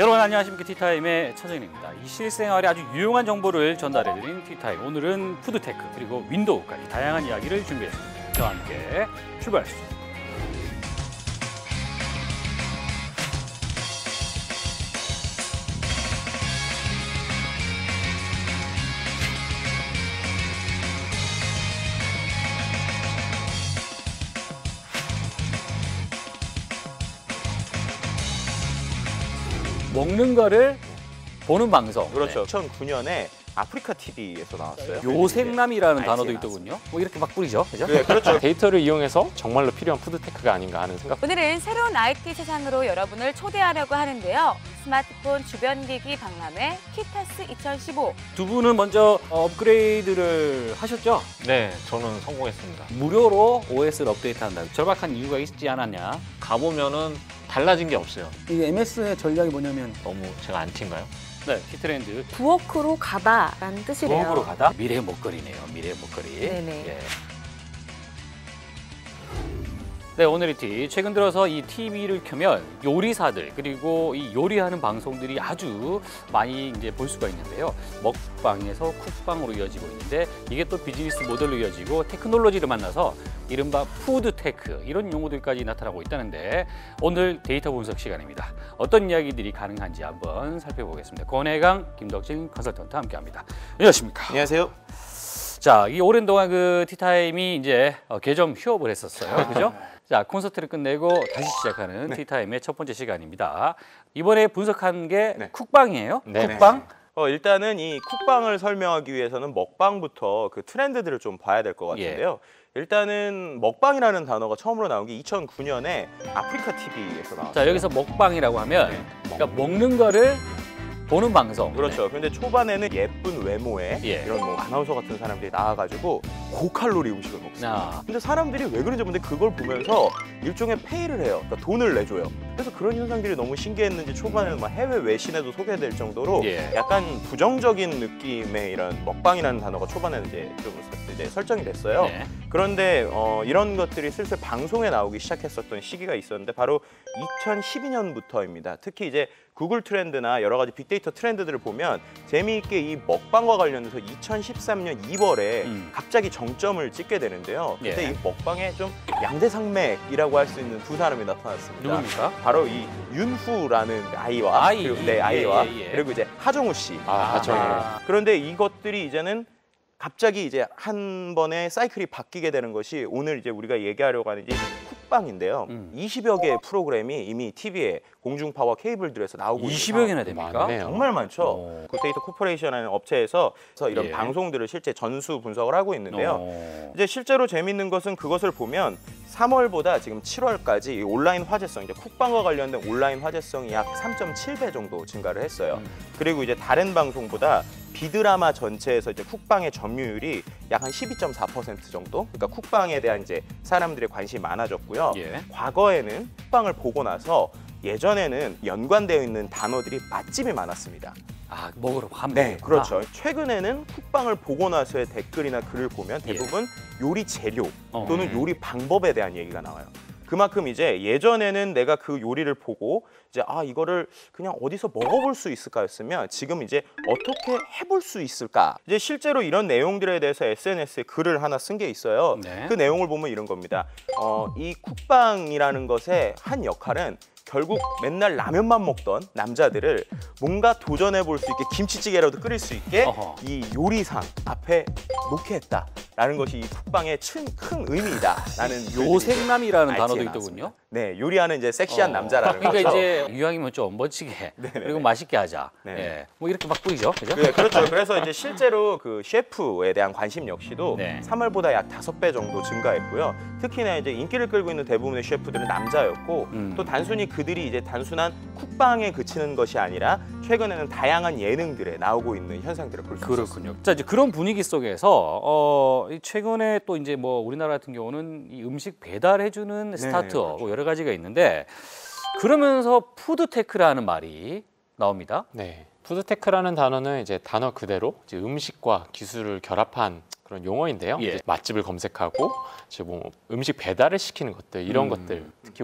여러분 안녕하십니까. 티타임의 차정인입니다. 이 실생활에 아주 유용한 정보를 전달해드리는 티타임. 오늘은 푸드테크 그리고 윈도우까지 다양한 이야기를 준비했습니다. 저와 함께 출발하시죠. 먹는 거를 보는 방송. 그렇죠. 2009년에 아프리카 TV에서 나왔어요. 요생남이라는 단어도 있더군요. 뭐 이렇게 막 뿌리죠, 그죠? 네, 그렇죠. 데이터를 이용해서 정말로 필요한 푸드테크가 아닌가 하는 생각. 오늘은 새로운 IT 세상으로 여러분을 초대하려고 하는데요. 스마트폰 주변 기기 박람회 키타스 2015. 두 분은 먼저 업그레이드를 하셨죠? 네, 저는 성공했습니다. 무료로 OS를 업데이트한다. 절박한 이유가 있지 않았냐? 가보면은 달라진 게 없어요. 이 MS의 전략이 뭐냐면 너무 제가 안티인가요? 네, 키트렌드. 부엌으로 가다라는 뜻이래요. 부엌으로 가다? 미래의 목걸이네요, 미래의 목걸이. 네네. 예. 네, 오늘의 팁. 최근 들어서 이 TV를 켜면 요리사들 그리고 이 요리하는 방송들이 아주 많이 이제 볼 수가 있는데요. 먹방에서 쿡방으로 이어지고 있는데 이게 또 비즈니스 모델로 이어지고 테크놀로지를 만나서 이른바 푸드테크 이런 용어들까지 나타나고 있다는데 오늘 데이터 분석 시간입니다. 어떤 이야기들이 가능한지 한번 살펴보겠습니다. 권혜강, 김덕진 컨설턴트와 함께합니다. 안녕하십니까? 안녕하세요. 자, 이 오랜 동안 그 티타임이 이제 계정 휴업을 했었어요. 그죠? 자, 콘서트를 끝내고 다시 시작하는 티타임의 첫 번째 시간입니다. 이번에 분석한 게 쿡방이에요. 네. 쿡방. 일단은 이 쿡방을 설명하기 위해서는 먹방부터 그 트렌드들을 좀 봐야 될 것 같은데요. 일단은 먹방이라는 단어가 처음으로 나온 게 2009년에 아프리카 TV에서 나왔어요. 자, 여기서 먹방이라고 하면 그러니까 먹는 거를 보는 방송. 그렇죠. 근데 초반에는 예쁜 외모에 이런 뭐 아나운서 같은 사람들이 나와가지고 고칼로리 음식을 먹습니다. 근데 사람들이 왜 그런지 모르는데 그걸 보면서 일종의 페이를 해요. 그러니까 돈을 내줘요. 그래서 그런 현상들이 너무 신기했는지 초반에는 막 해외 외신에도 소개될 정도로 약간 부정적인 느낌의 이런 먹방이라는 단어가 초반에는 이제 좀 설정이 됐어요. 그런데 이런 것들이 슬슬 방송에 나오기 시작했었던 시기가 있었는데 바로 2012년부터입니다. 특히 이제 구글 트렌드나 여러 가지 빅데이터 트렌드들을 보면 재미있게 이 먹방과 관련해서 2013년 2월에 갑자기 정점을 찍게 되는데요. 그때 이 먹방에 좀 양대산맥이라고 할 수 있는 두 사람이 나타났습니다. 누굽니까? 바로 이 윤후라는 아이와 아이와 그리고 이제 하정우 씨. 그런데 이것들이 이제는 갑자기 이제 한 번에 사이클이 바뀌게 되는 것이 오늘 이제 우리가 얘기하려고 하는 이 쿡방인데요. 20여 개의 프로그램이 이미 TV에 공중파와 케이블들에서 나오고 20여 개나 됩니까? 많네요. 정말 많죠. 굿데이터 코퍼레이션이라는 업체에서 이런 방송들을 실제 전수 분석을 하고 있는데요. 이제 실제로 재밌는 것은 그것을 보면 3월보다 지금 7월까지 온라인 화제성, 이제 쿡방과 관련된 온라인 화제성이 약 3.7배 정도 증가를 했어요. 그리고 이제 다른 방송보다 비드라마 전체에서 이제 쿡방의 점유율이 약 한 12.4% 정도. 그러니까 쿡방에 대한 이제 사람들의 관심이 많아졌고요. 과거에는 쿡방을 보고 나서 예전에는 연관되어 있는 단어들이 맛집이 많았습니다. 아, 먹으러 가면 네, 그렇죠. 최근에는 쿡방을 보고 나서의 댓글이나 글을 보면 대부분 요리 재료 또는 요리 방법에 대한 얘기가 나와요. 그만큼 이제 예전에는 내가 그 요리를 보고 이제 이거를 그냥 어디서 먹어볼 수 있을까였으면 지금 이제 어떻게 해볼 수 있을까? 이제 실제로 이런 내용들에 대해서 SNS에 글을 하나 쓴 게 있어요. 그 내용을 보면 이런 겁니다. 이 쿡방이라는 것의 한 역할은 결국 맨날 라면만 먹던 남자들을 뭔가 도전해볼 수 있게 김치찌개라도 끓일 수 있게 이 요리상 앞에 놓게 했다라는 것이 이 쿡방의 큰 의미이다라는 요생남이라는 단어도 있더군요. 네, 요리하는 이제 섹시한 남자라는 그러니까 거죠. 이제 유행이면 좀 멋지게 그리고 맛있게 하자. 뭐 이렇게 막 뿌리죠, 그죠? 네, 그렇죠. 그래서 이제 실제로 그 셰프에 대한 관심 역시도 3월보다 약 5배 정도 증가했고요. 특히나 이제 인기를 끌고 있는 대부분의 셰프들은 남자였고 또 단순히 그들이 이제 단순한 쿡방에 그치는 것이 아니라 최근에는 다양한 예능들에 나오고 있는 현상들을 볼 수 있습니다. 자, 이제 그런 분위기 속에서 최근에 또 이제 뭐 우리나라 같은 경우는 이 음식 배달해주는 스타트업 여러 가지가 있는데 그러면서 푸드테크라는 말이 나옵니다. 네, 푸드테크라는 단어는 이제 단어 그대로 이제 음식과 기술을 결합한 그런 용어인데요. 이제 맛집을 검색하고 이제 뭐 음식 배달을 시키는 것들 이런 것들 특히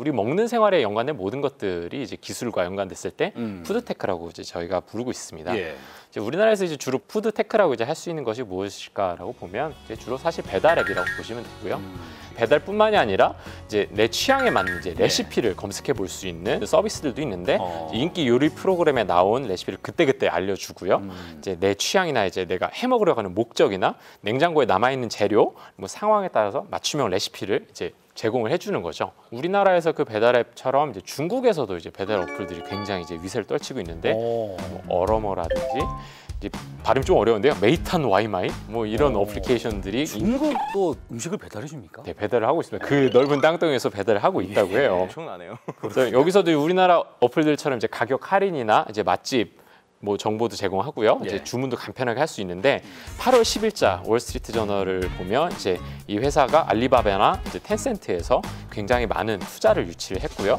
우리 먹는 생활에 연관된 모든 것들이 이제 기술과 연관됐을 때 푸드테크라고 이제 저희가 부르고 있습니다. 예. 이제 우리나라에서 이제 주로 푸드테크라고 이제 할 수 있는 것이 무엇일까라고 보면 이제 주로 사실 배달앱이라고 보시면 되고요. 배달뿐만이 아니라 이제 내 취향에 맞는 이제 레시피를 검색해 볼 수 있는 서비스들도 있는데 인기 요리 프로그램에 나온 레시피를 그때그때 알려주고요. 이제 내 취향이나 이제 내가 해 먹으려고 하는 목적이나 냉장고에 남아 있는 재료, 뭐 상황에 따라서 맞춤형 레시피를 이제 제공을 해주는 거죠. 우리나라에서 그 배달 앱처럼 이제 중국에서도 이제 배달 어플들이 굉장히 이제 위세를 떨치고 있는데 뭐 어러머라든지 이제 발음 좀 어려운데요. 메이탄 와이마이 뭐 이런 어플리케이션들이 중국도 음식을 배달해 줍니까? 네, 배달을 하고 있습니다. 그 넓은 땅덩이에서 배달을 하고 있다고 해요. 엄청나네요. 그래서 여기서도 우리나라 어플들처럼 이제 가격 할인이나 이제 맛집 뭐 정보도 제공하고요. 이제 주문도 간편하게 할 수 있는데 8월 10일자 월스트리트 저널을 보면 이제 이 회사가 알리바바나 이제 텐센트에서 굉장히 많은 투자를 유치를 했고요.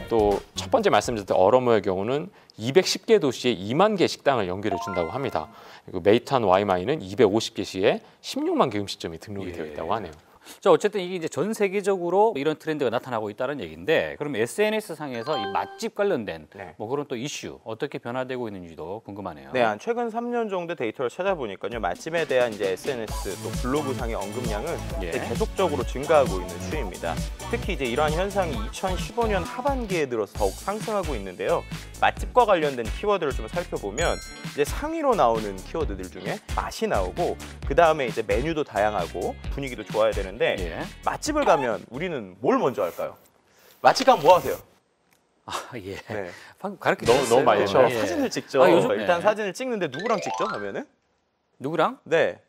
또 첫 번째 말씀드렸던 어러머의 경우는 210개 도시에 2만 개 식당을 연결해 준다고 합니다. 그리고 메이탄 와이마이는 250개 시에 16만 개 음식점이 등록이 되어 있다고 하네요. 자, 어쨌든 이게 이제 전 세계적으로 이런 트렌드가 나타나고 있다는 얘기인데, 그럼 SNS 상에서 이 맛집 관련된 뭐 그런 또 이슈 어떻게 변화되고 있는지도 궁금하네요. 네, 한 최근 3년 정도 데이터를 찾아보니까요, 맛집에 대한 이제 SNS 또 블로그상의 언급량은 계속적으로 증가하고 있는 추이입니다. 특히 이제 이러한 현상이 2015년 하반기에 들어서 더욱 상승하고 있는데요. 맛집과 관련된 키워드를 좀 살펴보면 이제 상위로 나오는 키워드들 중에 맛이 나오고 그 다음에 이제 메뉴도 다양하고 분위기도 좋아야 되는데 맛집을 가면 우리는 뭘 먼저 할까요? 맛집 가면 뭐 하세요? 아, 예. 네. 방금 가르쳐 너무 많이 그렇죠. 예. 사진을 찍죠. 아, 요즘- 일단 네. 사진을 찍는데 누구랑 찍죠? 하면은 누구랑? 네.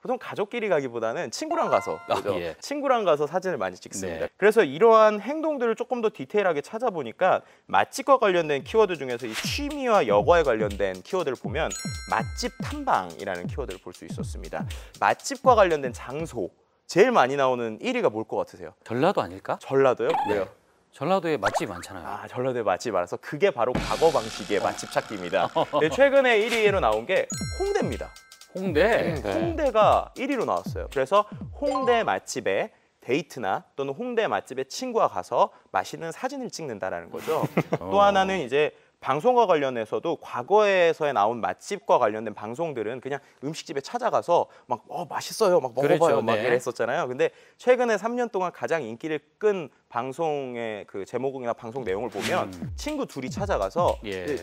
보통 가족끼리 가기보다는 친구랑 가서 그죠? 예. 친구랑 가서 사진을 많이 찍습니다. 네. 그래서 이러한 행동들을 조금 더 디테일하게 찾아보니까 맛집과 관련된 키워드 중에서 이 취미와 여가에 관련된 키워드를 보면 맛집 탐방이라는 키워드를 볼 수 있었습니다. 맛집과 관련된 장소 제일 많이 나오는 1위가 뭘 것 같으세요? 전라도 아닐까? 전라도요? 왜요? 전라도에 맛집이 많잖아요. 아, 전라도의 맛집 알아서 그게 바로 과거 방식의 맛집 찾기입니다. 네, 최근에 1위로 나온 게 홍대입니다. 홍대. 홍대가 1위로 나왔어요. 그래서 홍대 맛집에 데이트나 또는 홍대 맛집에 친구와 가서 맛있는 사진을 찍는다라는 거죠. 또 하나는 이제 방송과 관련해서도 과거에서에 나온 맛집과 관련된 방송들은 그냥 음식집에 찾아가서 막 맛있어요, 막 먹어봐요, 그렇죠, 막 네. 이랬었잖아요. 근데 최근에 3년 동안 가장 인기를 끈 방송의 그 제목이나 방송 내용을 보면 친구 둘이 찾아가서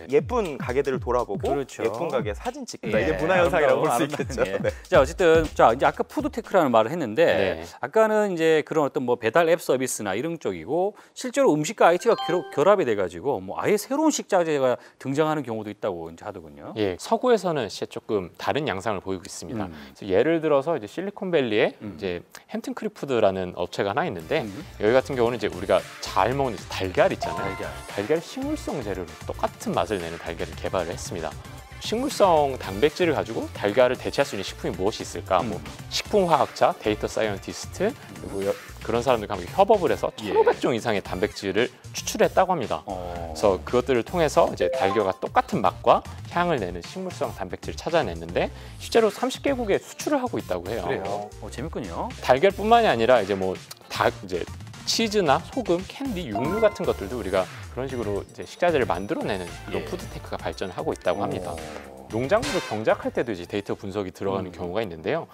예쁜 가게들을 돌아보고 그렇죠. 예쁜 가게 사진 찍다. 이게 문화 현상이라고 볼 수 있겠죠. 네. 자, 어쨌든 자 이제 아까 푸드테크라는 말을 했는데 아까는 이제 그런 어떤 뭐 배달 앱 서비스나 이런 쪽이고 실제로 음식과 IT가 결합이 돼가지고 뭐 아예 새로운 식자재가 등장하는 경우도 있다고 이제 하더군요. 예, 서구에서는 진짜 조금 다른 양상을 보이고 있습니다. 그래서 예를 들어서 이제 실리콘밸리에 이제 햄튼 크리푸드라는 업체가 하나 있는데 여기 같은 경우는 이제 우리가 잘 먹는 달걀 있잖아요. 달걀 식물성 재료로 똑같은 맛을 내는 달걀을 개발을 했습니다. 식물성 단백질을 가지고 달걀을 대체할 수 있는 식품이 무엇이 있을까? 뭐 식품화학자, 데이터 사이언티스트 그리고 그런 사람들과 함께 협업을 해서 1,500종 이상의 단백질을 추출했다고 합니다. 그래서 그것들을 통해서 이제 달걀과 똑같은 맛과 향을 내는 식물성 단백질을 찾아냈는데 실제로 30개국에 수출을 하고 있다고 해요. 그래요. 재밌군요. 달걀뿐만이 아니라 이제 뭐 이제 치즈나 소금, 캔디, 육류 같은 것들도 우리가 그런 식으로 이제 식자재를 만들어내는 그런 푸드테크가 발전을 하고 있다고 합니다. 농작물을 경작할 때도 이제 데이터 분석이 들어가는 경우가 있는데요.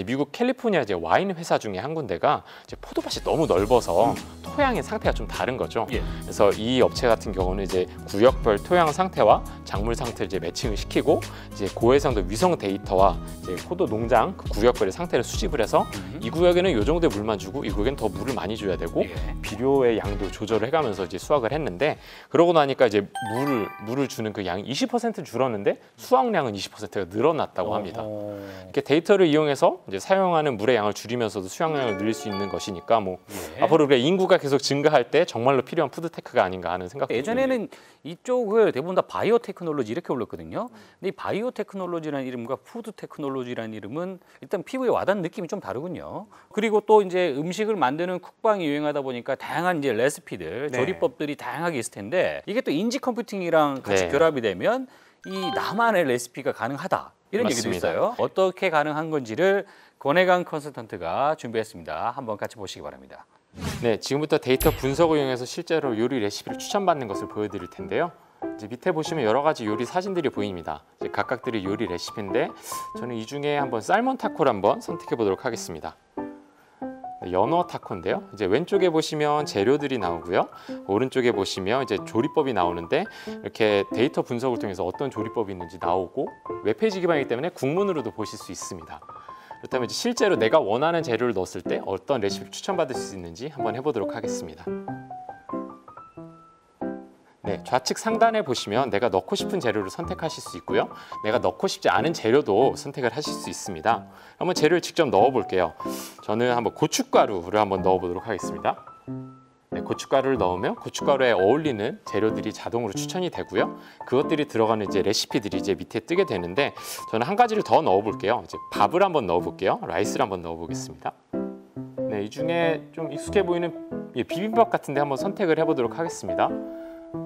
미국 캘리포니아 이제 와인 회사 중에 한 군데가 이제 포도밭이 너무 넓어서 토양의 상태가 좀 다른 거죠. 그래서 이 업체 같은 경우는 이제 구역별 토양 상태와 작물 상태를 이제 매칭을 시키고 이제 고해상도 위성 데이터와 이제 포도 농장 그 구역별의 상태를 수집을 해서 이 구역에는 이 정도의 물만 주고 이 구역에는 더 물을 많이 줘야 되고 비료의 양도 조절을 해가면서 이제 수확을 했는데 그러고 나니까 이제 물을 주는 그 양이 20% 줄었는데 수확량은 20%가 늘어났다고 합니다. 이렇게 데이터를 이용해서 이제 사용하는 물의 양을 줄이면서도 수확량을 늘릴 수 있는 것이니까 뭐 앞으로 우리가 인구가 계속 증가할 때 정말로 필요한 푸드테크가 아닌가 하는 생각도 예전에는 이쪽을 대부분 다 바이오 테크놀로지 이렇게 불렀거든요. 근데 이 바이오 테크놀로지라는 이름과 푸드 테크놀로지라는 이름은 일단 피부에 와닿는 느낌이 좀 다르군요. 그리고 또 이제 음식을 만드는 쿡방이 유행하다 보니까 다양한 이제 레시피들, 조리법들이 다양하게 있을 텐데 이게 또 인지 컴퓨팅이랑 같이 결합이 되면 이 나만의 레시피가 가능하다. 이런 얘기도 있어요. 어떻게 가능한 건지를 권혜강 컨설턴트가 준비했습니다. 한번 같이 보시기 바랍니다. 네, 지금부터 데이터 분석을 이용해서 실제로 요리 레시피를 추천받는 것을 보여드릴 텐데요. 이제 밑에 보시면 여러 가지 요리 사진들이 보입니다. 이제 각각들의 요리 레시피인데 저는 이 중에 한번 살몬 타코를 한번 선택해 보도록 하겠습니다. 연어 타코인데요. 이제 왼쪽에 보시면 재료들이 나오고요. 오른쪽에 보시면 이제 조리법이 나오는데 이렇게 데이터 분석을 통해서 어떤 조리법이 있는지 나오고 웹페이지 기반이기 때문에 국문으로도 보실 수 있습니다. 그렇다면 이제 실제로 내가 원하는 재료를 넣었을 때 어떤 레시피를 추천받을 수 있는지 한번 해보도록 하겠습니다. 네, 좌측 상단에 보시면 내가 넣고 싶은 재료를 선택하실 수 있고요. 내가 넣고 싶지 않은 재료도 선택을 하실 수 있습니다. 한번 재료를 직접 넣어 볼게요. 저는 한번 고춧가루를 한번 넣어 보도록 하겠습니다. 네, 고춧가루를 넣으면 고춧가루에 어울리는 재료들이 자동으로 추천이 되고요. 그것들이 들어가는 이제 레시피들이 이제 밑에 뜨게 되는데 저는 한 가지를 더 넣어 볼게요. 이제 밥을 한번 넣어 볼게요. 라이스를 한번 넣어 보겠습니다. 네, 이 중에 좀 익숙해 보이는 비빔밥 같은데 한번 선택을 해 보도록 하겠습니다.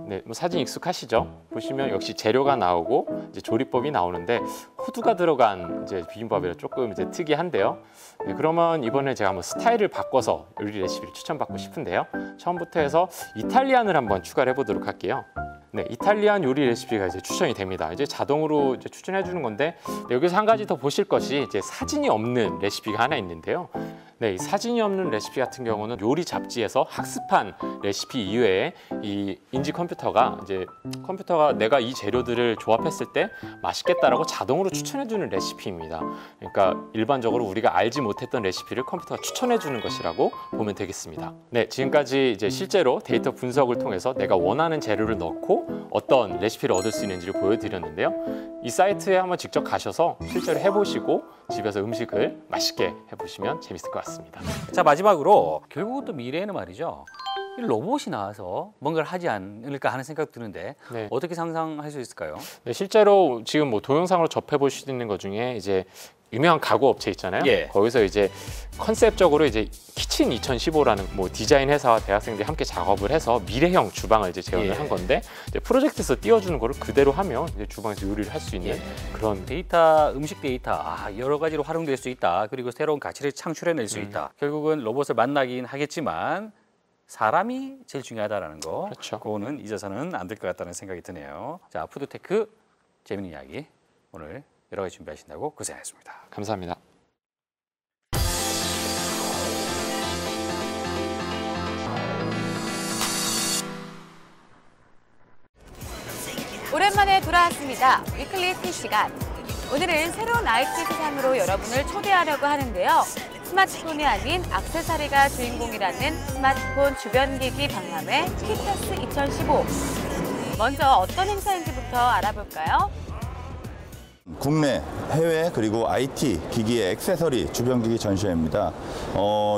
네, 뭐 사진 익숙하시죠? 보시면 역시 재료가 나오고 이제 조리법이 나오는데 호두가 들어간 이제 비빔밥이라 조금 이제 특이한데요. 네, 그러면 이번에 제가 한번 스타일을 바꿔서 요리 레시피를 추천받고 싶은데요. 처음부터 해서 이탈리안을 한번 추가를 해보도록 할게요. 네, 이탈리안 요리 레시피가 이제 추천이 됩니다. 이제 자동으로 이제 추천해 주는 건데 네, 여기서 한 가지 더 보실 것이 이제 사진이 없는 레시피가 하나 있는데요. 네, 이 사진이 없는 레시피 같은 경우는 요리 잡지에서 학습한 레시피 이외에 이 인지 컴퓨터가 내가 이 재료들을 조합했을 때 맛있겠다라고 자동으로 추천해주는 레시피입니다. 그러니까 일반적으로 우리가 알지 못했던 레시피를 컴퓨터가 추천해주는 것이라고 보면 되겠습니다. 네, 지금까지 이제 실제로 데이터 분석을 통해서 내가 원하는 재료를 넣고 어떤 레시피를 얻을 수 있는지를 보여드렸는데요. 이 사이트에 한번 직접 가셔서 실제로 해보시고 집에서 음식을 맛있게 해보시면 재밌을 것 같습니다. 자, 마지막으로 결국은 또 미래에는 말이죠. 이 로봇이 나와서 뭔가를 하지 않을까 하는 생각 드는데 네. 어떻게 상상할 수 있을까요? 네, 실제로 지금 뭐 동영상으로 접해 볼 수 있는 것 중에 이제 유명한 가구 업체 있잖아요. 예. 거기서 이제 컨셉적으로 이제 키친 2015라는 뭐 디자인 회사와 대학생들이 함께 작업을 해서 미래형 주방을 이제 재현을 예. 한 건데 이제 프로젝트에서 띄워주는 거를 그대로 하면 이제 주방에서 요리를 할 수 있는 예. 그런 데이터, 음식 데이터 여러 가지로 활용될 수 있다. 그리고 새로운 가치를 창출해낼 수 있다. 결국은 로봇을 만나긴 하겠지만 사람이 제일 중요하다는 거. 그렇죠. 그거는 잊어서는 안 될 것 같다는 생각이 드네요. 자, 푸드테크 재밌는 이야기 오늘 여러 가지 준비하신다고 고생하셨습니다. 감사합니다. 오랜만에 돌아왔습니다. 위클리 티 시간. 오늘은 새로운 IT 세상으로 여러분을 초대하려고 하는데요. 스마트폰이 아닌 액세서리가 주인공이라는 스마트폰 주변기기 박람회 키터스 2015. 먼저 어떤 행사인지부터 알아볼까요? 국내, 해외 그리고 IT 기기의 액세서리 주변기기 전시회입니다.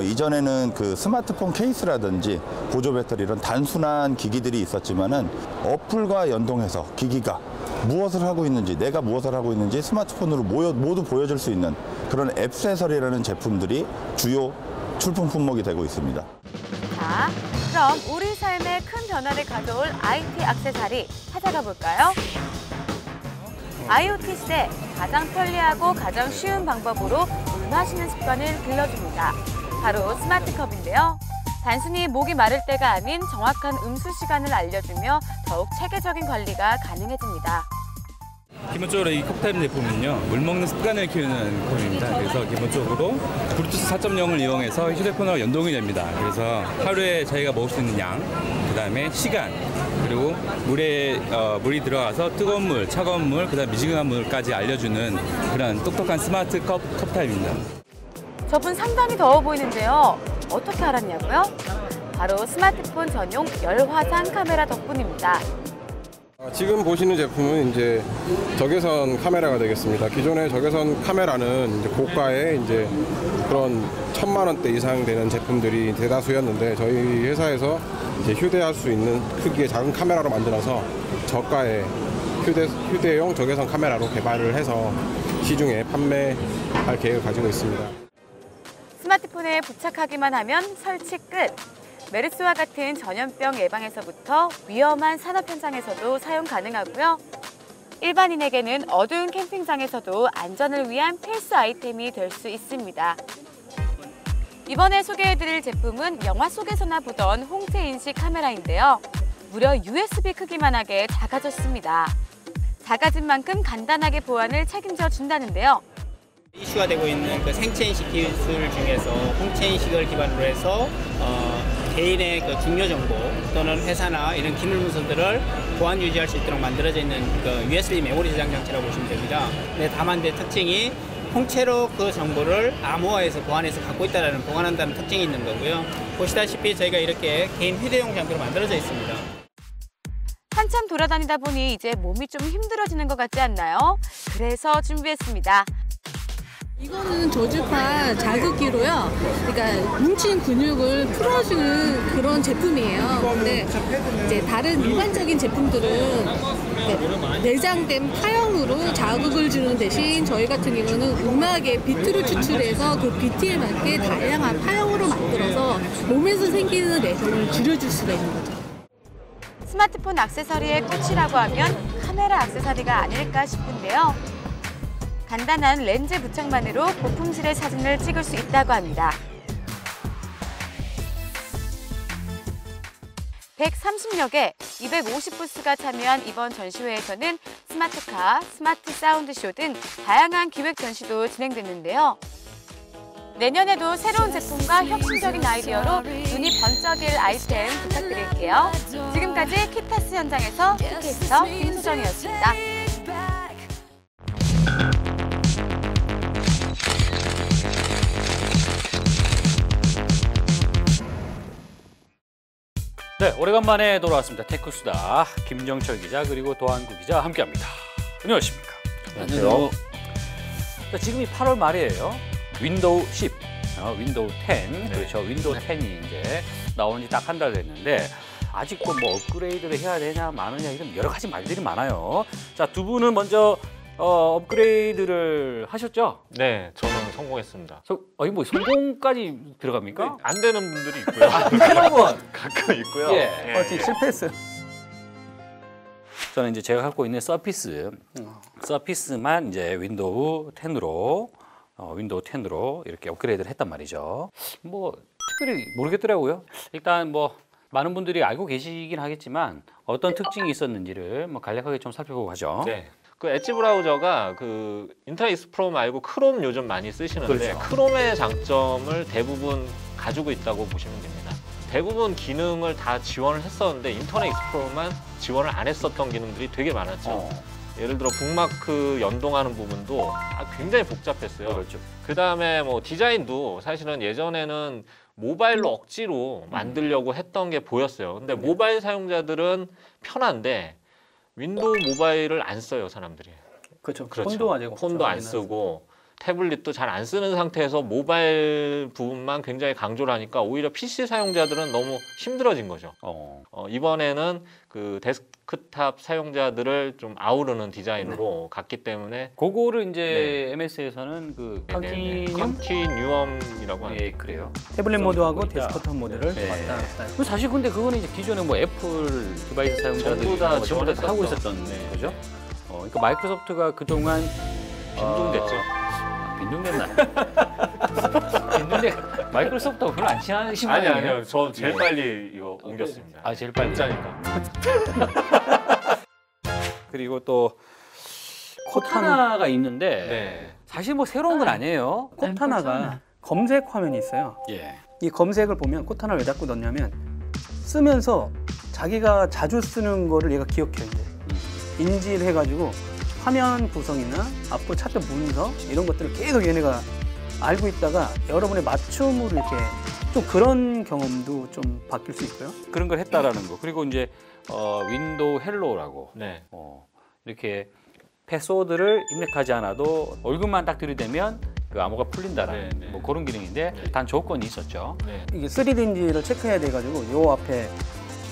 이전에는 그 스마트폰 케이스라든지 보조 배터리 이런 단순한 기기들이 있었지만은 어플과 연동해서 기기가 무엇을 하고 있는지, 내가 무엇을 하고 있는지 스마트폰으로 모두 보여줄 수 있는 그런 액세서리라는 제품들이 주요 출품 품목이 되고 있습니다. 자, 그럼 우리 삶에 큰 변화를 가져올 IT 액세서리 찾아가 볼까요? IoT 시대 가장 편리하고 가장 쉬운 방법으로 물 마시는 습관을 길러줍니다. 바로 스마트컵인데요. 단순히 목이 마를 때가 아닌 정확한 음수 시간을 알려주며 더욱 체계적인 관리가 가능해집니다. 기본적으로 이 컵타임 제품은요, 물 먹는 습관을 키우는 컵입니다. 그래서 기본적으로 블루투스 4.0을 이용해서 휴대폰하고 연동이 됩니다. 그래서 하루에 저희가 먹을 수 있는 양, 그다음에 시간, 그리고 물이 들어가서 뜨거운 물, 차가운 물, 그다음 미지근한 물까지 알려주는 그런 똑똑한 스마트 컵타임입니다. 저분 상당히 더워 보이는데요. 어떻게 알았냐고요? 바로 스마트폰 전용 열화상 카메라 덕분입니다. 지금 보시는 제품은 이제 적외선 카메라가 되겠습니다. 기존의 적외선 카메라는 이제 고가의 이제 그런 1000만 원대 이상 되는 제품들이 대다수였는데 저희 회사에서 이제 휴대할 수 있는 크기의 작은 카메라로 만들어서 저가의 휴대용 적외선 카메라로 개발을 해서 시중에 판매할 계획을 가지고 있습니다. 스마트폰에 부착하기만 하면 설치 끝. 메르스와 같은 전염병 예방에서부터 위험한 산업 현장에서도 사용 가능하고요. 일반인에게는 어두운 캠핑장에서도 안전을 위한 필수 아이템이 될 수 있습니다. 이번에 소개해드릴 제품은 영화 속에서나 보던 홍채 인식 카메라인데요. 무려 USB 크기만하게 작아졌습니다. 작아진 만큼 간단하게 보안을 책임져 준다는데요. 이슈가 되고 있는 그 생체 인식 기술 중에서 홍채 인식을 기반으로 해서 개인의 그 중요 정보 또는 회사나 이런 기밀 문서들을 보안 유지할 수 있도록 만들어져 있는 그 USB 메모리 저장 장치라고 보시면 됩니다. 근데 다만 그 특징이 홍채로 그 정보를 암호화해서 보안해서 갖고 있다는 보관한다는 특징이 있는 거고요. 보시다시피 저희가 이렇게 개인 휴대용 장비로 만들어져 있습니다. 한참 돌아다니다 보니 이제 몸이 좀 힘들어지는 것 같지 않나요? 그래서 준비했습니다. 이거는 저주파 자극기로요. 그러니까 뭉친 근육을 풀어주는 그런 제품이에요. 근데 이제 다른 일반적인 제품들은 내장된 파형으로 자극을 주는 대신 저희 같은 경우는 음악의 비트를 추출해서 그 비트에 맞게 다양한 파형으로 만들어서 몸에서 생기는 내성을 줄여줄 수가 있는 거죠. 스마트폰 액세서리의 꽃이라고 하면 카메라 액세서리가 아닐까 싶은데요. 간단한 렌즈 부착만으로 고품질의 사진을 찍을 수 있다고 합니다. 130여 개, 250부스가 참여한 이번 전시회에서는 스마트카, 스마트 사운드쇼 등 다양한 기획 전시도 진행됐는데요. 내년에도 새로운 제품과 혁신적인 아이디어로 눈이 번쩍일 아이템 부탁드릴게요. 지금까지 키타스 현장에서 키캐스터 김수정이었습니다. 네, 오래간만에 돌아왔습니다. 테크수다 김정철 기자 그리고 도한구 기자 함께합니다. 안녕하십니까? 안녕하세요. 자, 지금이 8월 말이에요. 윈도우 10, 윈도우 10, 그렇죠. 윈도우 10이 이제 나온 지 딱 한 달 됐는데 아직도 뭐 업그레이드를 해야 되냐 마느냐 이런 여러 가지 말들이 많아요. 자, 두 분은 먼저 업그레이드를 하셨죠? 네, 저는 성공했습니다. 아니 뭐 성공까지 들어갑니까? 안 되는 분들이 있고요. 여러분 가끔 있고요. 예. 지금 실패했어요. 저는 이제 제가 갖고 있는 서피스만 이제 윈도우 10으로 이렇게 업그레이드를 했단 말이죠. 뭐 특별히 모르겠더라고요. 일단 뭐 많은 분들이 알고 계시긴 하겠지만 어떤 특징이 있었는지를 뭐 간략하게 좀 살펴보고 가죠. 네. 그 엣지 브라우저가 그 인터넷 익스플로러 말고 크롬 요즘 많이 쓰시는데 그렇죠. 크롬의 장점을 대부분 가지고 있다고 보시면 됩니다. 대부분 기능을 다 지원을 했었는데 인터넷 익스플로러만 지원을 안 했었던 기능들이 되게 많았죠. 예를 들어 북마크 연동하는 부분도 굉장히 복잡했어요. 그렇죠. 그다음에 뭐 디자인도 사실은 예전에는 모바일로 억지로 만들려고 했던 게 보였어요. 근데 모바일 사용자들은 편한데 윈도우 모바일을 안 써요, 사람들이. 그렇죠. 그렇죠. 폰도 아직 폰도 안 쓰고 태블릿도 잘 안 쓰는 상태에서 모바일 부분만 굉장히 강조를 하니까 오히려 PC 사용자들은 너무 힘들어진 거죠. 이번에는 그 데스크탑 사용자들을 좀 아우르는 디자인으로 갔기 때문에 그거를 이제 MS에서는 그 컨티뉴엄이라고 합니다. 예, 그래요. 태블릿 모드하고 데스크톱 모드를 네. 왔다 갔다 해서. 사실 근데 그거는 이제 기존에 뭐 애플 디바이스 사용자들이 전부 다 전부 다 하고 지원했었죠. 있었던 거죠. 그러니까 마이크로소프트가 그동안 빈둥댔죠. 빈둥댔나요? 빈둥대 마이크로소프트하고 별로 안 친한 신분이에요. 아니요. 저 제일 빨리 이거 옮겼습니다. 아, 제일 빨리. 짜니까. 그리고 또 코타나가 있는데 네. 사실 뭐 새로운 건 아니에요. 코타나가 검색 화면이 있어요. 예. 이 검색을 보면 코타나를 왜 자꾸 넣냐면 쓰면서 자기가 자주 쓰는 거를 얘가 기억해요. 이제. 인지를 해가지고 화면 구성이나 앞으로 찾던 문서 이런 것들을 계속 얘네가 알고 있다가 여러분의 맞춤으로 이렇게 좀 그런 경험도 좀 바뀔 수 있고요. 그런 걸 했다라는 거. 그리고 이제 윈도우 헬로라고 네. 이렇게 패스워드를 입력하지 않아도 얼굴만 딱 들이대면 그 암호가 풀린다라는 네, 네. 뭐 그런 기능인데 네. 단 조건이 있었죠. 네. 이게 3D인지를 체크해야 돼가지고 요 앞에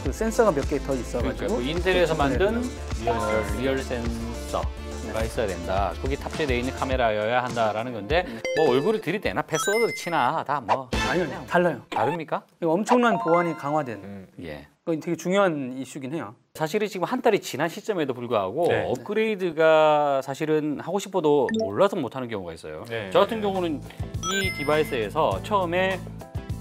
그 센서가 몇 개 더 있어가지고 그러니까 그 인텔에서 만든 네. 리얼 센서가 있어야 된다. 거기 탑재되어 있는 카메라여야 한다라는 건데 뭐 얼굴을 들이대나 패스워드를 치나 다 뭐 아니요, 달라요. 다릅니까? 이거 엄청난 보안이 강화된 예. 이거 되게 중요한 이슈긴 해요. 사실은 지금 한 달이 지난 시점에도 불구하고 네. 업그레이드가 사실은 하고 싶어도 몰라서 못하는 경우가 있어요. 네. 저 같은 경우는 이 디바이스에서 처음에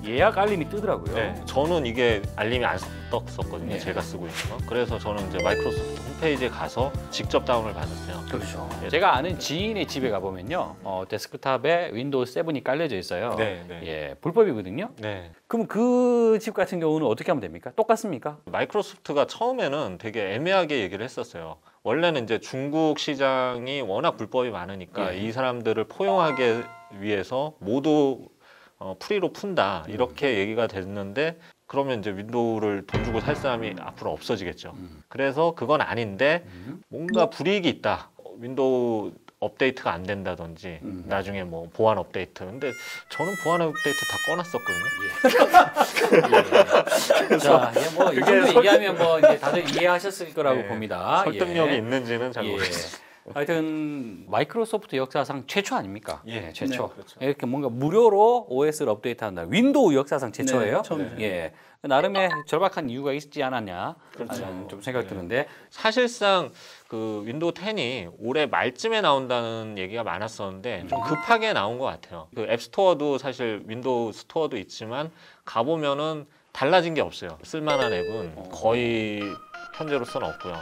예약 알림이 뜨더라고요. 네, 저는 이게 알림이 안 떴었거든요. 네. 제가 쓰고 있는 거. 그래서 저는 이제 마이크로소프트 홈페이지에 가서 직접 다운을 받았어요. 그렇죠. 예. 제가 아는 지인의 집에 가보면요, 데스크탑에 윈도우 7이 깔려져 있어요. 네, 네. 예, 불법이거든요. 네. 그럼 그 집 같은 경우는 어떻게 하면 됩니까? 똑같습니까? 마이크로소프트가 처음에는 되게 애매하게 얘기를 했었어요. 원래는 이제 중국 시장이 워낙 불법이 많으니까 예. 이 사람들을 포용하기 위해서 모두 프리로 푼다 이렇게 얘기가 됐는데 그러면 이제 윈도우를 돈 주고 살 사람이 앞으로 없어지겠죠. 그래서 그건 아닌데 뭔가 불이익이 있다. 윈도우 업데이트가 안 된다든지 나중에 뭐 보안 업데이트. 근데 저는 보안 업데이트 다 꺼놨었거든요. 자, 뭐 이 정도 얘기하면 뭐 이제 다들 이해하셨을 거라고 네. 봅니다. 설득력이 예. 있는지는 잘 예. 모르겠어요. 하여튼 마이크로소프트 역사상 최초 아닙니까? 예, 최초. 네, 그렇죠. 이렇게 뭔가 무료로 OS를 업데이트한다. 윈도우 역사상 최초예요. 네, 처음이죠. 예. 나름의 절박한 이유가 있지 않았냐 그렇죠. 하는 좀 생각 드는데 사실상 그 윈도우 10이 올해 말쯤에 나온다는 얘기가 많았었는데 좀 급하게 나온 것 같아요. 그 앱스토어도 사실 윈도우 스토어도 있지만 가보면은 달라진 게 없어요. 쓸만한 앱은 거의 현재로서는 없고요.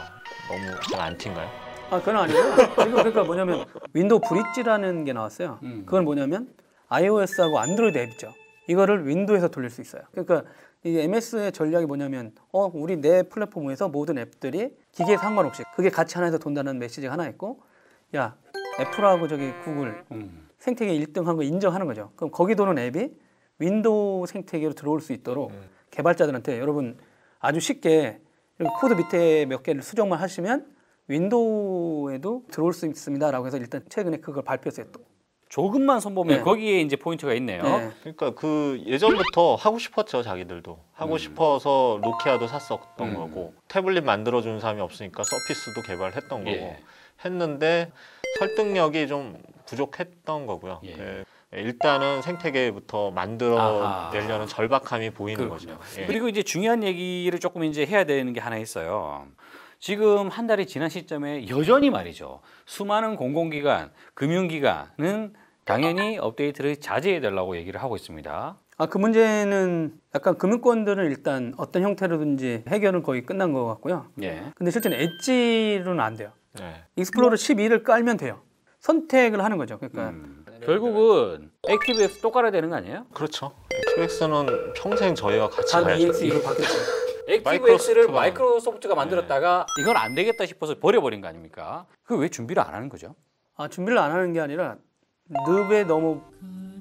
너무 제가 안티인가요? 아, 그건 아니고요. 지금 그러니까 뭐냐면 윈도우 브릿지라는 게 나왔어요. 그건 뭐냐면 iOS하고 안드로이드 앱 있죠. 이거를 윈도우에서 돌릴 수 있어요. 그러니까 이 MS의 전략이 뭐냐면 우리 내 플랫폼에서 모든 앱들이 기계에 상관없이 그게 같이 하나에서 돈다는 메시지가 하나 있고, 야, 애플하고 저기 구글 생태계 1등한 거 인정하는 거죠. 그럼 거기 도는 앱이 윈도우 생태계로 들어올 수 있도록 개발자들한테 여러분 아주 쉽게 이렇게 코드 밑에 몇 개를 수정만 하시면 윈도우에도 들어올 수 있습니다라고 해서 일단 최근에 그걸 발표했어요. 또. 조금만 손보면 네. 거기에 이제 포인트가 있네요. 네. 그러니까 그 예전부터 하고 싶었죠, 자기들도. 하고 싶어서 노키아도 샀었던 거고 태블릿 만들어주는 사람이 없으니까 서피스도 개발했던 거고 예. 했는데 설득력이 좀 부족했던 거고요. 예. 예. 일단은 생태계부터 만들어내려는 절박함이 보이는 그렇군요. 거죠. 예. 그리고 이제 중요한 얘기를 조금 이제 해야 되는 게 하나 있어요. 지금 한 달이 지난 시점에 여전히 말이죠. 수많은 공공기관, 금융기관은 당연히 업데이트를 자제해 달라고 얘기를 하고 있습니다. 아, 그 문제는 약간 금융권들은 일단 어떤 형태로든지 해결은 거의 끝난 것 같고요. 예. 근데 실제는 엣지로는 안 돼요. 네. 익스플로러 12를 깔면 돼요. 선택을 하는 거죠. 그러니까 결국은 액티브엑스 또 깔아야 되는 거 아니에요? 그렇죠. 액티브엑스는 평생 저희와 같이 가야죠. EXE로 바뀌었어요. 액티브엑스를 마이크로소프트가- 마이크로소프트가 만들었다가 이건 안 되겠다 싶어서 버려버린 거 아닙니까? 그 왜 준비를 안 하는 거죠? 아, 준비를 안 하는 게 아니라 늪에 너무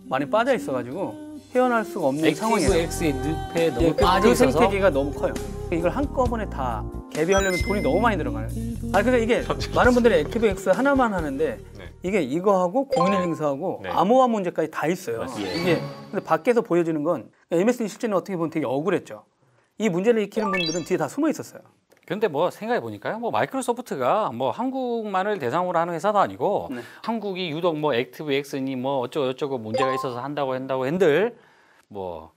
많이 빠져 있어가지고 헤어날 수가 없는 상황이에요. 액티브엑스의 늪에 너무 예, 빠져 그 있어서 생태계가 너무 커요. 이걸 한꺼번에 다 개비하려면 돈이 너무 많이 들어가요. 아, 그러니까 이게 많은 분들이 액티브엑스 하나만 하는데 네. 이게 이거하고 공인인증서하고 네. 암호화 문제까지 다 있어요. 맞습니다. 이게 근데 밖에서 보여주는 건 MSD 실제는 어떻게 보면 되게 억울했죠. 이 문제를 익히는 분들은 뒤에 다 숨어 있었어요. 근데 뭐 생각해 보니까요, 뭐 마이크로소프트가 뭐 한국만을 대상으로 하는 회사도 아니고 네. 한국이 유독 뭐 액티브엑스니 뭐 어쩌고 저쩌고 문제가 있어서 한다고 한들 뭐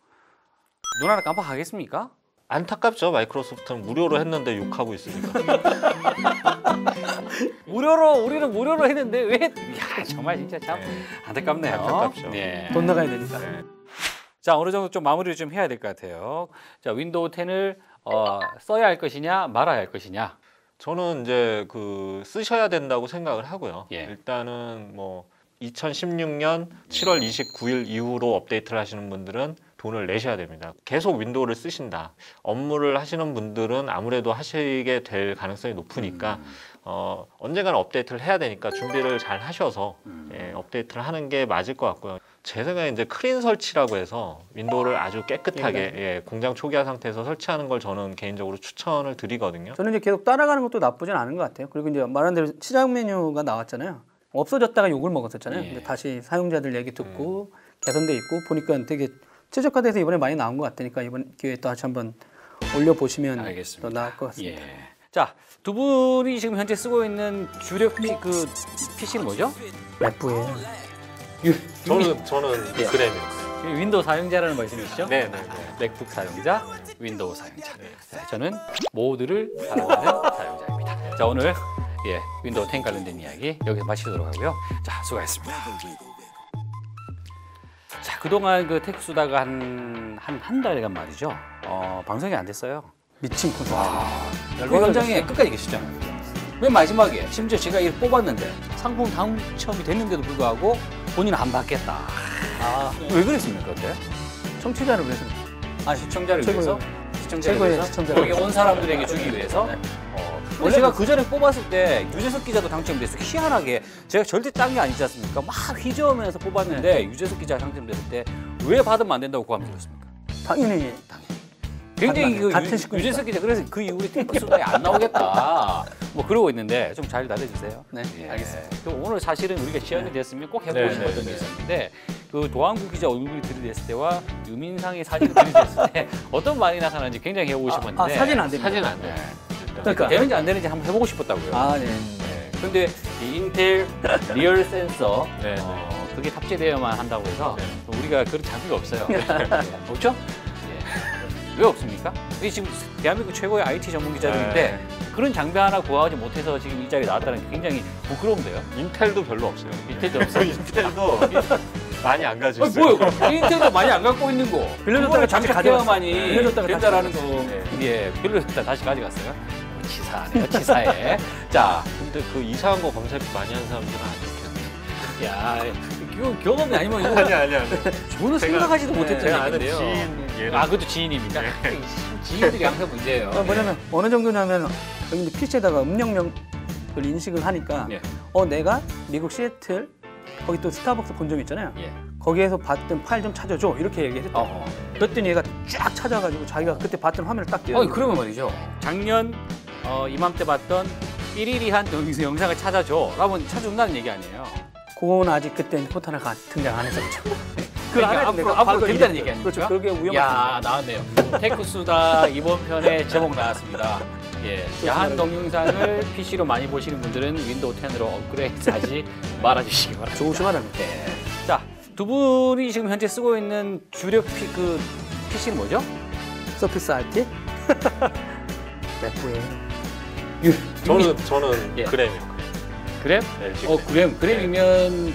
눈 하나 깜빡하겠습니까? 안타깝죠. 마이크로소프트는 무료로 했는데 욕하고 있으니까. 우리는 무료로 했는데 왜? 야, 정말 진짜 참 안타깝네요. 안타깝죠. 네. 돈 나가야 되니까. 자, 어느 정도 좀 마무리를 좀 해야 될 것 같아요. 자, 윈도우 10을 써야 할 것이냐 말아야 할 것이냐. 저는 이제 그 쓰셔야 된다고 생각을 하고요. 예. 일단은 뭐 2016년 7월 29일 이후로 업데이트를 하시는 분들은 돈을 내셔야 됩니다. 계속 윈도우를 쓰신다. 업무를 하시는 분들은 아무래도 하시게 될 가능성이 높으니까 언젠가는 업데이트를 해야 되니까 준비를 잘 하셔서 예, 업데이트를 하는 게 맞을 것 같고요. 제 생각에 이제 클린 설치라고 해서 윈도우를 아주 깨끗하게 예, 공장 초기화 상태에서 설치하는 걸 저는 개인적으로 추천을 드리거든요. 저는 이제 계속 따라가는 것도 나쁘진 않은 것 같아요. 그리고 이제 말한 대로 시작 메뉴가 나왔잖아요. 없어졌다가 욕을 먹었었잖아요. 예. 근데 다시 사용자들 얘기 듣고 개선돼 있고 보니까 되게 최적화돼서 이번에 많이 나온 것 같으니까 이번 기회에 또 다시 한번 올려보시면 알겠습니다. 더 나을 것 같습니다. 예. 자, 두 분이 지금 현재 쓰고 있는 주력 PC는 뭐죠? 맥북에 저는 예. 그램이요. 윈도우 사용자라는 말씀이시죠? 네. 맥북 사용자, 윈도우 사용자. 자, 저는 모두를 사랑하는 사용자입니다. 자, 오늘 윈도우 10 관련된 이야기 여기서 마치도록 하고요. 자, 수고하셨습니다. 자, 그동안 그 택수다가 한 달간 말이죠. 방송이 안 됐어요. 미친 콘서트. 그 현장에 끝까지 계셨잖아요. 맨 마지막에 심지어 제가 이걸 뽑았는데 상품 당첨이 됐는데도 불구하고 본인은 안 받겠다. 왜 그랬습니까, 그때? 청취자를 위해서. 시청자를 최고의- 위해서? 시청자를 최고의 위해서? 시청자를 거기 온 사람들에게 주기 위해서? 네. 원래 제가 그 전에 뽑았을 때 유재석 기자도 당첨됐어요. 희한하게 제가 절대 딴 게 아니지 않습니까? 막 휘저으면서 뽑았는데 유재석 기자가 당첨됐을 때 왜 받으면 안 된다고 고함 들었습니까? 당연히. 굉장히 그 같은 식구니까. 유재석 기자 그래서 그 이후에 테이크 수다에 안 나오겠다 뭐 그러고 있는데 좀 잘 달래주세요. 네, 알겠습니다. 또 오늘 사실은 우리가 시간이 됐으면 꼭 해보고 네, 싶었던 네, 게 네. 있었는데 그 도항구 기자 얼굴이 들이댔을 때와 유민상의 사진이 들이댔을 때 어떤 말이 나타나는지 굉장히 해보고 싶었는데 사진은 안 됩니다. 사진 안 돼. 그러니까. 되는지 안 되는지 한번 해보고 싶었다고요. 네. 네. 근데 이 인텔 리얼 센서 네, 그게 탑재되어야만 한다고 해서 우리가 그런 장비가 없어요. 없죠? 왜 없습니까? 이 지금 대한민국 최고의 IT 전문 기자들인데 그런 장비 하나 구하지 못해서 지금 이 자리에 나왔다는 게 굉장히 부끄러운데요. 인텔도 별로 없어요. 인텔도 없어요. 인텔도 많이 안 가지고 있어요. 뭐요? 인텔도 많이 안 갖고 있는 거. 빌려줬다가 장착해야만이 빌려줬다가 된다라는 다시 거. 예, 빌려줬다 다시 가져갔어요. 치사하네요, 치사해. 자, 근데 그 이상한 거 검색 많이 하는 사람들은 안 좋겠네. 야, 이거 경험이 아니면 이거 아니. 저는 생각하지도 못했던 제가 아는 얘기인데요. 지인 예를 그것도 지인입니까? 지인들이 항상 문제예요. 뭐냐면 어느 정도냐면 여기 이제 PC에다가 음력명을 인식을 하니까 예. 내가 미국 시애틀 거기 또 스타벅스 본점 있잖아요. 예. 거기에서 봤던 파일 좀 찾아줘 이렇게 얘기했대요. 그랬더니 얘가 쫙 찾아가지고 자기가 그때 봤던 화면을 딱 띄워. 그러면 말이죠. 작년 이맘때 봤던 삐리리한 영상을 찾아줘. 라면 찾아준다는 얘기 아니에요. 그건 아직 그때 코타나 등장 안 했었죠. 그러니까 앞으로 된다는 얘기 아닙니까? 그렇죠. 그게 위험한. 야, 나왔네요. 테크수다 이번 편에 제목 나왔습니다. 예, 야한 동영상을 PC로 많이 보시는 분들은 윈도우 10으로 업그레이드하지 말아주시기 바랍니다. 조심하랍니다. 네. 자, 두 분이 지금 현재 쓰고 있는 주력 PC는 뭐죠? 서피스 RT? 몇 부예요? 저는 예. 그램이요. 그램? LG 그램이면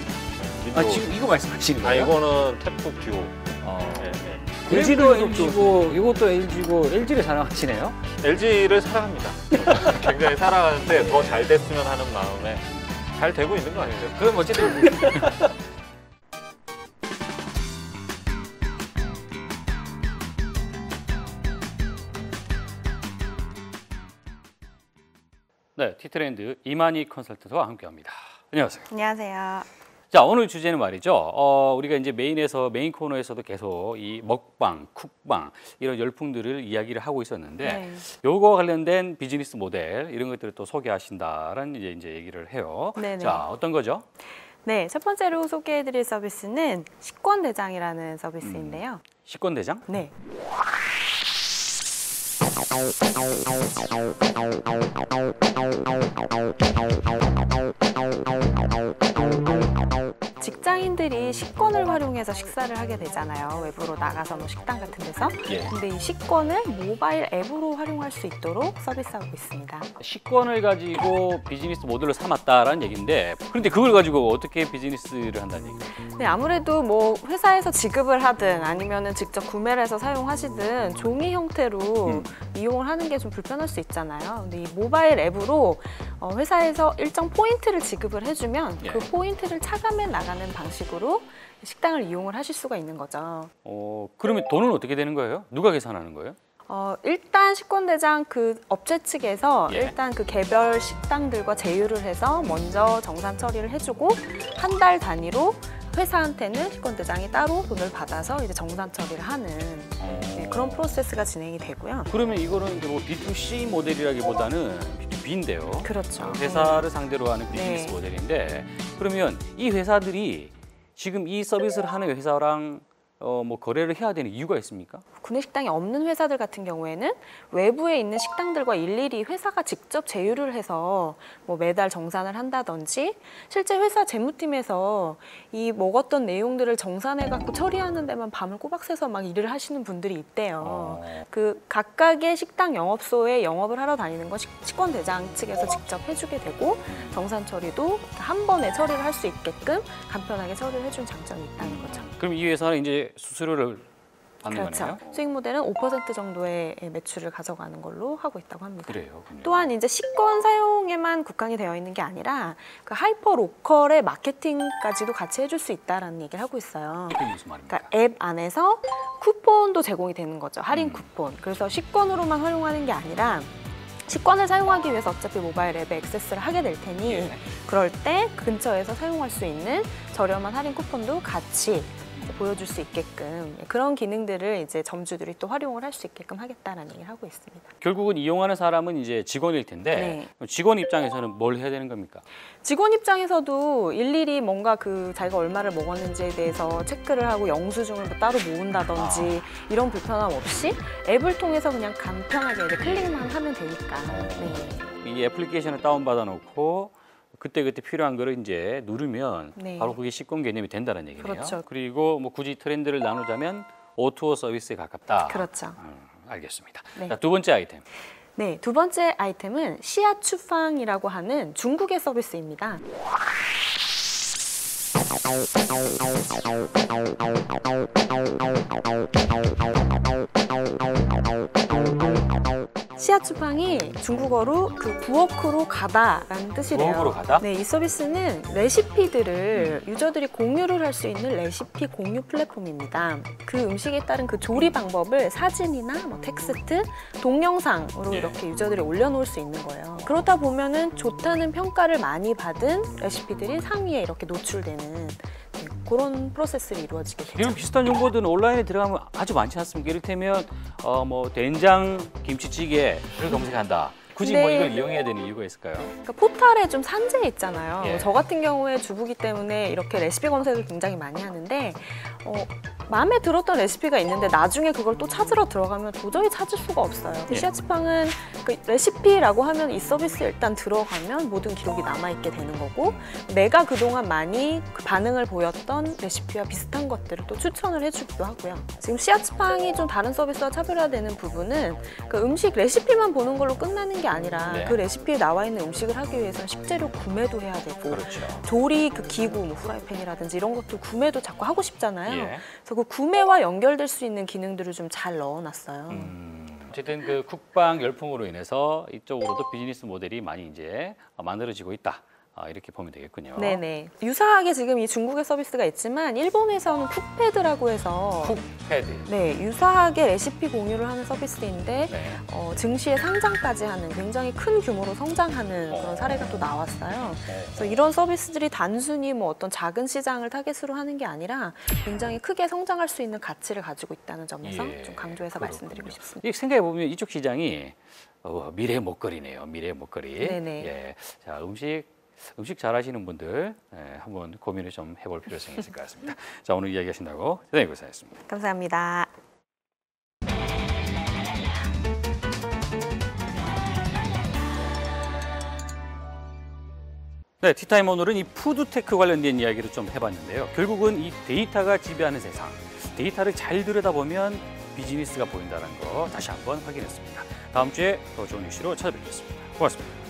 윈도우. 지금 이거 말씀하시는 아, 거예요? 이거는 탭북 듀오. 네. LG도 LG고 이것도 LG고 LG를 사랑하시네요. LG를 사랑합니다. 굉장히 사랑하는데 더 잘 됐으면 하는 마음에 잘 되고 있는 거 아니죠? 그럼 어쨌든 네, 티트렌드 이만희 컨설턴트와 함께합니다. 안녕하세요. 안녕하세요. 자, 오늘 주제는 말이죠. 우리가 이제 메인 코너에서도 계속 이 먹방, 쿡방 이런 열풍들을 이야기를 하고 있었는데 네. 요거와 관련된 비즈니스 모델 이런 것들을 또 소개하신다라는 이제 얘기를 해요. 네네. 자, 어떤 거죠? 네, 첫 번째로 소개해드릴 서비스는 식권대장이라는 서비스인데요. 식권대장? 네. 직장인들이 식권을 활용해서 식사를 하게 되잖아요. 외부로 나가서 뭐 식당 같은 데서. 예. 근데 이 식권을 모바일 앱으로 활용할 수 있도록 서비스하고 있습니다. 식권을 가지고 비즈니스 모델로 삼았다라는 얘기인데 그런데 그걸 가지고 어떻게 비즈니스를 한다는 얘기예요? 네, 아무래도 뭐 회사에서 지급을 하든 아니면은 직접 구매를 해서 사용하시든 종이 형태로 이용을 하는 게 좀 불편할 수 있잖아요. 근데 이 모바일 앱으로 회사에서 일정 포인트를 지급을 해주면 예. 그 포인트를 차감해 나가는 방식으로 식당을 이용을 하실 수가 있는 거죠. 그러면 돈은 어떻게 되는 거예요? 누가 계산하는 거예요? 일단 식권대장 그 업체 측에서 예. 일단 그 개별 식당들과 제휴를 해서 먼저 정산 처리를 해주고 한 달 단위로 회사한테는 식권대장이 따로 돈을 받아서 이제 정산 처리를 하는 네, 그런 프로세스가 진행이 되고요. 그러면 이거는 뭐 B2C 모델이라기보다는 B2B인데요. 그렇죠. 회사를 상대로 하는 비즈니스 네. 모델인데 그러면 이 회사들이 지금 이 서비스를 하는 회사랑 뭐 거래를 해야 되는 이유가 있습니까? 구내식당이 없는 회사들 같은 경우에는 외부에 있는 식당들과 일일이 회사가 직접 제휴를 해서 뭐 매달 정산을 한다든지 실제 회사 재무팀에서 이 먹었던 내용들을 정산해 갖고 처리하는 데만 밤을 꼬박 새서 막 일을 하시는 분들이 있대요. 그 각각의 식당 영업소에 영업을 하러 다니는 건 식권대장 측에서 직접 해주게 되고 정산 처리도 한 번에 처리를 할 수 있게끔 간편하게 처리를 해준 장점이 있다는 거죠. 그럼 이 회사는 이제 수수료를 받는 그렇죠. 거네요? 수익 모델은 5% 정도의 매출을 가져가는 걸로 하고 있다고 합니다. 그래요. 또한 이제 식권 사용에만 국한이 되어 있는 게 아니라 그 하이퍼 로컬의 마케팅까지도 같이 해줄 수 있다라는 얘기를 하고 있어요. 그게 무슨 말입니까? 그러니까 앱 안에서 쿠폰도 제공이 되는 거죠. 할인 쿠폰. 그래서 식권으로만 활용하는 게 아니라 식권을 사용하기 위해서 어차피 모바일 앱에 액세스를 하게 될 테니 그럴 때 근처에서 사용할 수 있는 저렴한 할인 쿠폰도 같이 보여줄 수 있게끔 그런 기능들을 이제 점주들이 또 활용을 할 수 있게끔 하겠다라는 얘기를 하고 있습니다. 결국은 이용하는 사람은 이제 직원일 텐데 직원 입장에서는 뭘 해야 되는 겁니까? 직원 입장에서도 일일이 뭔가 그 자기가 얼마를 먹었는지에 대해서 체크를 하고 영수증을 뭐 따로 모은다든지 이런 불편함 없이 앱을 통해서 그냥 간편하게 이제 클릭만 하면 되니까. 이 애플리케이션을 다운받아 놓고 그때그때 필요한 거를 이제 누르면 바로 그게 식권 개념이 된다는 얘기네요. 그렇죠. 그리고 뭐 굳이 트렌드를 나누자면 O2O 서비스에 가깝다. 그렇죠. 알겠습니다. 자, 두 번째 아이템. 네, 두 번째 아이템은 시아추팡이라고 하는 중국의 서비스입니다. 시아추팡이 중국어로 그 부엌으로 가다라는 뜻이래요. 부엌으로 가다? 네, 이 서비스는 레시피들을 유저들이 공유를 할 수 있는 레시피 공유 플랫폼입니다. 그 음식에 따른 그 조리 방법을 사진이나 뭐 텍스트, 동영상으로 이렇게 유저들이 올려놓을 수 있는 거예요. 그러다 보면은 좋다는 평가를 많이 받은 레시피들이 상위에 이렇게 노출되는 그런 프로세스를 이루어지게 되죠. 이런 비슷한 정보들은 온라인에 들어가면 아주 많지 않습니까? 이를테면 뭐 된장 김치찌개를 검색한다. 굳이 뭐 이걸 이용해야 되는 이유가 있을까요? 그러니까 포털에 좀 산재 있잖아요. 저 같은 경우에 주부기 때문에 이렇게 레시피 검색을 굉장히 많이 하는데 마음에 들었던 레시피가 있는데 나중에 그걸 또 찾으러 들어가면 도저히 찾을 수가 없어요. 시아추팡은 그 레시피라고 하면 이 서비스에 일단 들어가면 모든 기록이 남아있게 되는 거고 내가 그동안 많이 그 반응을 보였던 레시피와 비슷한 것들을 또 추천을 해주기도 하고요. 지금 시아추팡이 좀 다른 서비스와 차별화되는 부분은 그 음식 레시피만 보는 걸로 끝나는 게 아니라 그 레시피에 나와 있는 음식을 하기 위해서는 식재료 구매도 해야 되고 조리 그 기구, 뭐 후라이팬이라든지 이런 것들 구매도 자꾸 하고 싶잖아요. 그래서 그 구매와 연결될 수 있는 기능들을 좀 잘 넣어놨어요. 어쨌든 그 국방 열풍으로 인해서 이쪽으로도 비즈니스 모델이 많이 이제 만들어지고 있다. 이렇게 보면 되겠군요. 네네. 유사하게 지금 이 중국의 서비스가 있지만 일본에서는 쿡패드라고 해서 쿡패드. 네, 유사하게 레시피 공유를 하는 서비스인데 증시에 상장까지 하는 굉장히 큰 규모로 성장하는 그런 사례가 또 나왔어요. 그래서 이런 서비스들이 단순히 뭐 어떤 작은 시장을 타겟으로 하는 게 아니라 굉장히 크게 성장할 수 있는 가치를 가지고 있다는 점에서 좀 강조해서 말씀드리고 싶습니다. 생각해 보면 이쪽 시장이 미래의 먹거리네요. 미래의 먹거리. 네네. 자, 음식 잘하시는 분들 한번 고민을 좀 해볼 필요성이 있을 것 같습니다. 자, 오늘 이야기하신다고 대단히 고생하셨습니다. 감사합니다. 네, 티타임 오늘은 이 푸드테크 관련된 이야기를 좀 해봤는데요. 결국은 이 데이터가 지배하는 세상, 데이터를 잘 들여다보면 비즈니스가 보인다는 거 다시 한번 확인했습니다. 다음 주에 더 좋은 이슈로 찾아뵙겠습니다. 고맙습니다.